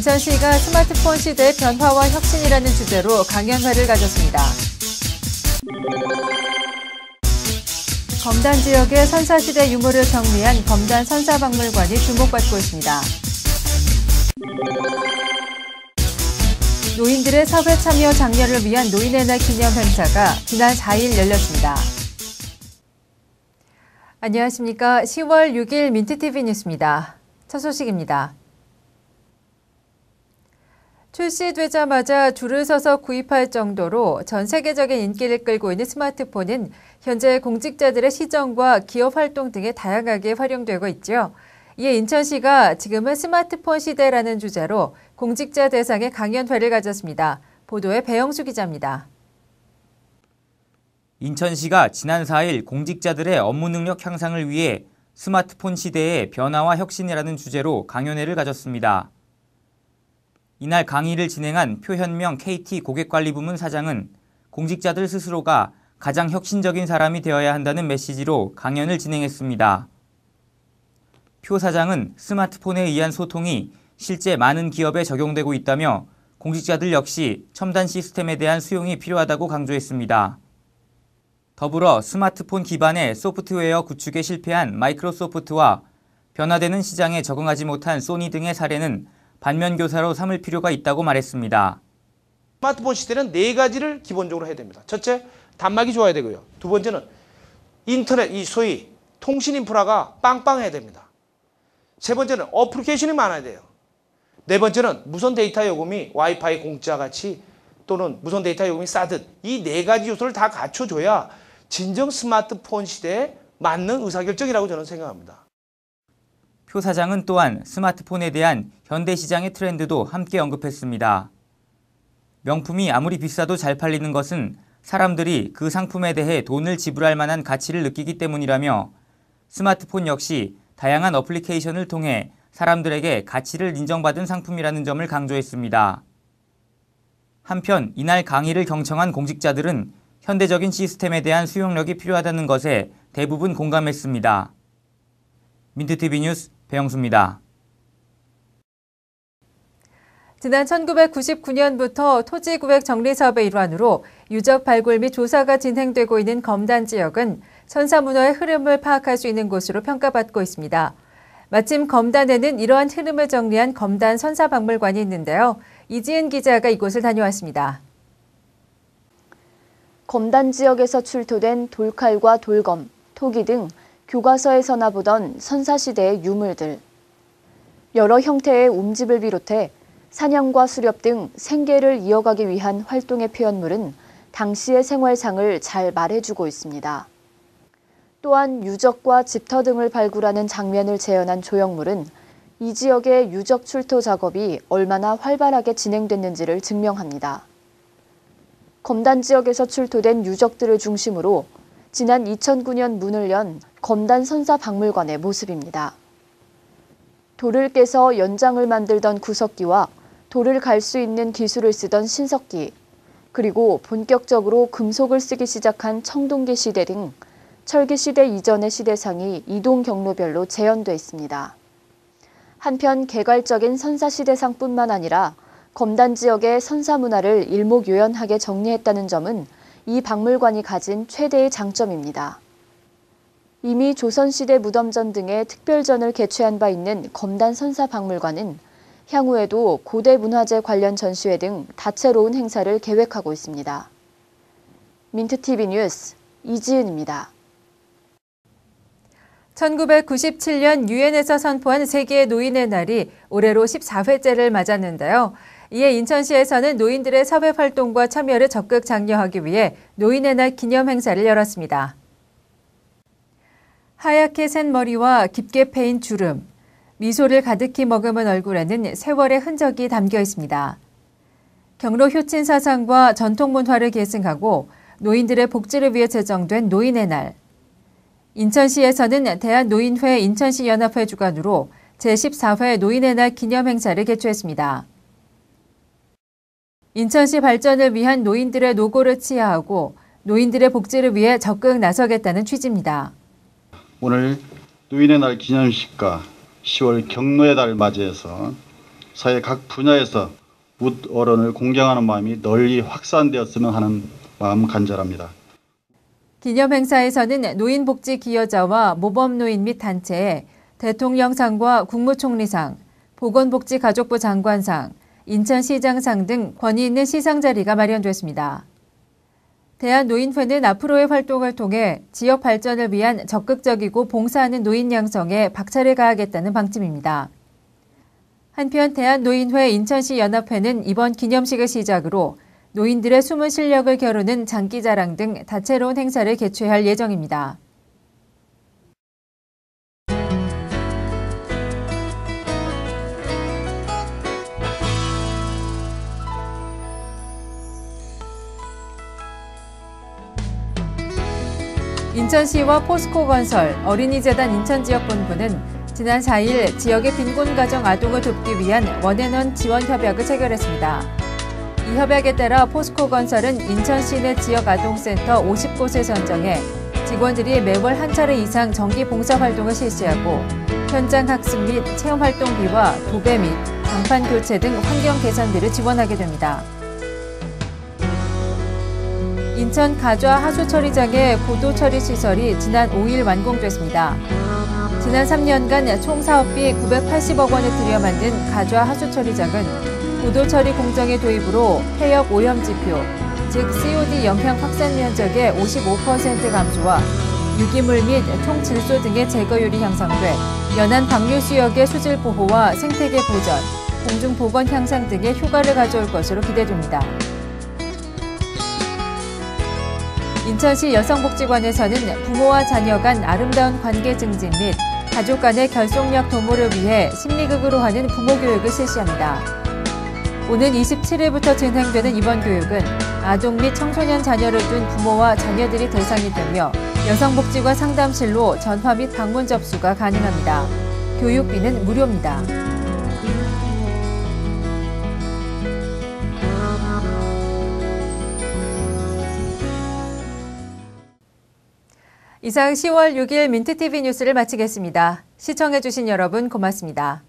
인천시가 스마트폰 시대의 변화와 혁신이라는 주제로 강연회를 가졌습니다. 검단 지역의 선사시대 유물을 정리한 검단 선사박물관이 주목받고 있습니다. 노인들의 사회 참여 장려를 위한 노인의 날 기념 행사가 지난 4일 열렸습니다. 안녕하십니까. 10월 6일 민트TV 뉴스입니다. 첫 소식입니다. 출시되자마자 줄을 서서 구입할 정도로 전 세계적인 인기를 끌고 있는 스마트폰은 현재 공직자들의 시정과 기업 활동 등에 다양하게 활용되고 있죠. 이에 인천시가 지금은 스마트폰 시대라는 주제로 공직자 대상의 강연회를 가졌습니다. 보도에 배영수 기자입니다. 인천시가 지난 4일 공직자들의 업무 능력 향상을 위해 스마트폰 시대의 변화와 혁신이라는 주제로 강연회를 가졌습니다. 이날 강의를 진행한 표현명 KT 고객관리부문 사장은 공직자들 스스로가 가장 혁신적인 사람이 되어야 한다는 메시지로 강연을 진행했습니다. 표 사장은 스마트폰에 의한 소통이 실제 많은 기업에 적용되고 있다며 공직자들 역시 첨단 시스템에 대한 수용이 필요하다고 강조했습니다. 더불어 스마트폰 기반의 소프트웨어 구축에 실패한 마이크로소프트와 변화되는 시장에 적응하지 못한 소니 등의 사례는 반면교사로 삼을 필요가 있다고 말했습니다. 스마트폰 시대는 4가지를 기본적으로 해야 됩니다. 첫째, 단말기 좋아야 되고요. 두 번째는 인터넷, 이 소위 통신 인프라가 빵빵해야 됩니다. 세 번째는 어플리케이션이 많아야 돼요. 네 번째는 무선 데이터 요금이 와이파이 공짜 같이 또는 무선 데이터 요금이 싸듯 이 4가지 요소를 다 갖춰줘야 진정 스마트폰 시대에 맞는 의사결정이라고 저는 생각합니다. 표 사장은 또한 스마트폰에 대한 현대 시장의 트렌드도 함께 언급했습니다. 명품이 아무리 비싸도 잘 팔리는 것은 사람들이 그 상품에 대해 돈을 지불할 만한 가치를 느끼기 때문이라며 스마트폰 역시 다양한 어플리케이션을 통해 사람들에게 가치를 인정받은 상품이라는 점을 강조했습니다. 한편 이날 강의를 경청한 공직자들은 현대적인 시스템에 대한 수용력이 필요하다는 것에 대부분 공감했습니다. 민트TV 뉴스 배영수입니다. 지난 1999년부터 토지구획 정리사업의 일환으로 유적 발굴 및 조사가 진행되고 있는 검단 지역은 선사문화의 흐름을 파악할 수 있는 곳으로 평가받고 있습니다. 마침 검단에는 이러한 흐름을 정리한 검단 선사박물관이 있는데요. 이지은 기자가 이곳을 다녀왔습니다. 검단 지역에서 출토된 돌칼과 돌검, 토기 등 교과서에서나 보던 선사시대의 유물들. 여러 형태의 움집을 비롯해 사냥과 수렵 등 생계를 이어가기 위한 활동의 표현물은 당시의 생활상을 잘 말해주고 있습니다. 또한 유적과 집터 등을 발굴하는 장면을 재현한 조형물은 이 지역의 유적 출토 작업이 얼마나 활발하게 진행됐는지를 증명합니다. 검단 지역에서 출토된 유적들을 중심으로 지난 2009년 문을 연 검단 선사박물관의 모습입니다. 돌을 깨서 연장을 만들던 구석기와 돌을 갈 수 있는 기술을 쓰던 신석기, 그리고 본격적으로 금속을 쓰기 시작한 청동기 시대 등 철기 시대 이전의 시대상이 이동 경로별로 재현돼 있습니다. 한편 개괄적인 선사시대상뿐만 아니라 검단 지역의 선사 문화를 일목요연하게 정리했다는 점은 이 박물관이 가진 최대의 장점입니다. 이미 조선시대 무덤전 등의 특별전을 개최한 바 있는 검단 선사박물관은 향후에도 고대 문화재 관련 전시회 등 다채로운 행사를 계획하고 있습니다. 민트TV 뉴스 이지은입니다. 1997년 유엔에서 선포한 세계 노인의 날이 올해로 14회째를 맞았는데요. 이에 인천시에서는 노인들의 사회활동과 참여를 적극 장려하기 위해 노인의 날 기념 행사를 열었습니다. 하얗게 샌 머리와 깊게 패인 주름, 미소를 가득히 머금은 얼굴에는 세월의 흔적이 담겨 있습니다. 경로 효친 사상과 전통 문화를 계승하고 노인들의 복지를 위해 제정된 노인의 날. 인천시에서는 대한노인회 인천시연합회 주관으로 제14회 노인의 날 기념 행사를 개최했습니다. 인천시 발전을 위한 노인들의 노고를 치하하고 노인들의 복지를 위해 적극 나서겠다는 취지입니다. 오늘 노인의 날 기념식과 10월 경로의 달을 맞이해서 사회 각 분야에서 웃 어른을 공경하는 마음이 널리 확산되었으면 하는 마음 간절합니다. 기념 행사에서는 노인복지기여자와 모범노인 및 단체에 대통령상과 국무총리상, 보건복지가족부 장관상, 인천시장상 등 권위 있는 시상 자리가 마련됐습니다. 대한노인회는 앞으로의 활동을 통해 지역 발전을 위한 적극적이고 봉사하는 노인 양성에 박차를 가하겠다는 방침입니다. 한편 대한노인회 인천시 연합회는 이번 기념식을 시작으로 노인들의 숨은 실력을 겨루는 장기자랑 등 다채로운 행사를 개최할 예정입니다. 인천시와 포스코건설, 어린이재단 인천지역본부는 지난 4일 지역의 빈곤가정 아동을 돕기 위한 원앤원 지원 협약을 체결했습니다. 이 협약에 따라 포스코건설은 인천시 내 지역 아동센터 50곳을 선정해 직원들이 매월 한 차례 이상 정기 봉사활동을 실시하고 현장 학습 및 체험활동비와 도배 및 장판 교체 등 환경 개선비를 지원하게 됩니다. 인천 가좌 하수처리장의 고도처리 시설이 지난 5일 완공됐습니다. 지난 3년간 총 사업비 980억 원을 들여 만든 가좌 하수처리장은 고도처리 공정의 도입으로 폐역 오염지표, 즉 COD 영향 확산 면적의 55% 감소와 유기물 및 총질소 등의 제거율이 향상돼 연안 방류수역의 수질 보호와 생태계 보전, 공중보건 향상 등의 효과를 가져올 것으로 기대됩니다. 인천시 여성복지관에서는 부모와 자녀 간 아름다운 관계 증진 및 가족 간의 결속력 도모를 위해 심리극으로 하는 부모 교육을 실시합니다. 오는 27일부터 진행되는 이번 교육은 아동 및 청소년 자녀를 둔 부모와 자녀들이 대상이 되며 여성복지관 상담실로 전화 및 방문 접수가 가능합니다. 교육비는 무료입니다. 이상 10월 6일 민트TV 뉴스를 마치겠습니다. 시청해주신 여러분 고맙습니다.